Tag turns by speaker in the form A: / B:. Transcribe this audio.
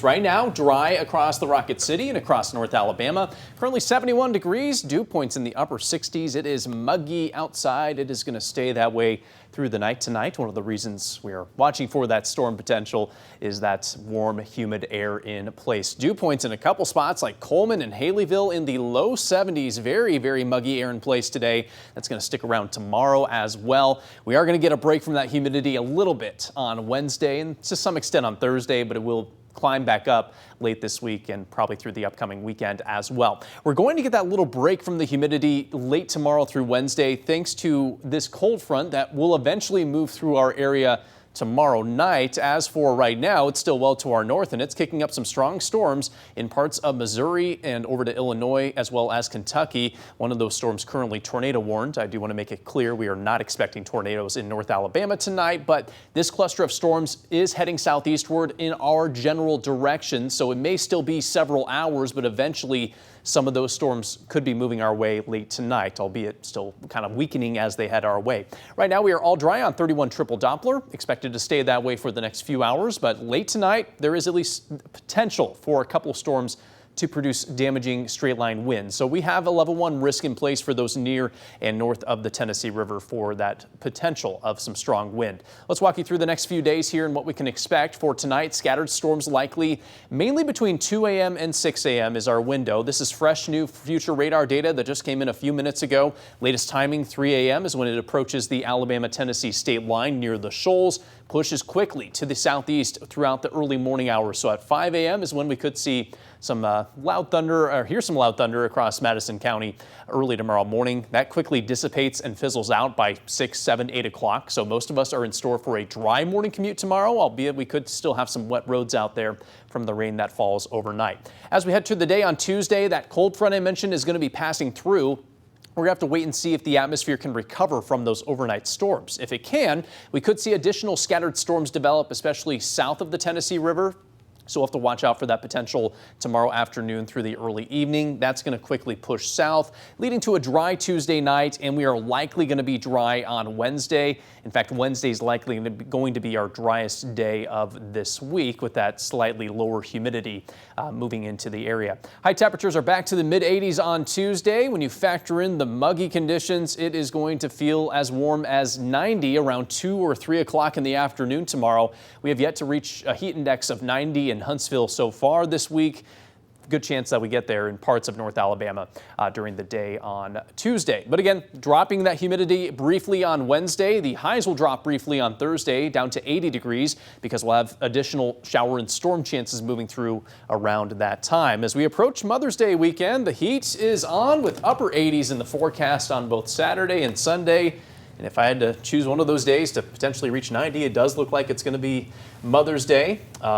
A: Right now, dry across the Rocket City and across North Alabama. Currently 71 degrees, dew points in the upper 60s. It is muggy outside. It is going to stay that way through the night tonight. One of the reasons we are watching for that storm potential is that warm, humid air in place. Dew points in a couple spots like Coleman and Haleyville in the low 70s. Very, very muggy air in place today. That's going to stick around tomorrow as well. We are going to get a break from that humidity a little bit on Wednesday and to some extent on Thursday, but it will climb back up late this week and probably through the upcoming weekend as well. We're going to get that little break from the humidity late tomorrow through Wednesday thanks to this cold front that will eventually move through our area tomorrow night. As for right now, it's still well to our north and it's kicking up some strong storms in parts of Missouri and over to Illinois as well as Kentucky. One of those storms currently tornado warned. I do want to make it clear we are not expecting tornadoes in North Alabama tonight, but this cluster of storms is heading southeastward in our general direction, so it may still be several hours, but eventually some of those storms could be moving our way late tonight, albeit still kind of weakening as they head our way. Right now we are all dry on 31 triple Doppler, expected to stay that way for the next few hours, but late tonight there is at least potential for a couple storms to produce damaging straight line winds. So we have a level 1 risk in place for those near and north of the Tennessee River for that potential of some strong wind. Let's walk you through the next few days here and what we can expect for tonight. Scattered storms likely mainly between 2 a.m. and 6 a.m. is our window. This is fresh new future radar data that just came in a few minutes ago. Latest timing 3 a.m. is when it approaches the Alabama-Tennessee state line near the Shoals, pushes quickly to the southeast throughout the early morning hours. So at 5 a.m. is when we could see some loud thunder, or hear some loud thunder across Madison County early tomorrow morning. That quickly dissipates and fizzles out by 6, 7, 8 o'clock. So most of us are in store for a dry morning commute tomorrow, albeit we could still have some wet roads out there from the rain that falls overnight. As we head through the day on Tuesday, that cold front I mentioned is going to be passing through. We're going to have to wait and see if the atmosphere can recover from those overnight storms. If it can, we could see additional scattered storms develop, especially south of the Tennessee River. So we'll have to watch out for that potential tomorrow afternoon through the early evening. That's going to quickly push south, leading to a dry Tuesday night, and we are likely going to be dry on Wednesday. In fact, Wednesday is likely going to be our driest day of this week with that slightly lower humidity moving into the area. High temperatures are back to the mid-80s on Tuesday. When you factor in the muggy conditions, it is going to feel as warm as 90 around 2 or 3 o'clock in the afternoon tomorrow. We have yet to reach a heat index of 90 in Huntsville so far this week. Good chance that we get there in parts of North Alabama during the day on Tuesday. But again, dropping that humidity briefly on Wednesday. The highs will drop briefly on Thursday down to 80 degrees because we'll have additional shower and storm chances moving through around that time. As we approach Mother's Day weekend, the heat is on with upper 80s in the forecast on both Saturday and Sunday. And if I had to choose one of those days to potentially reach 90, it does look like it's going to be Mother's Day.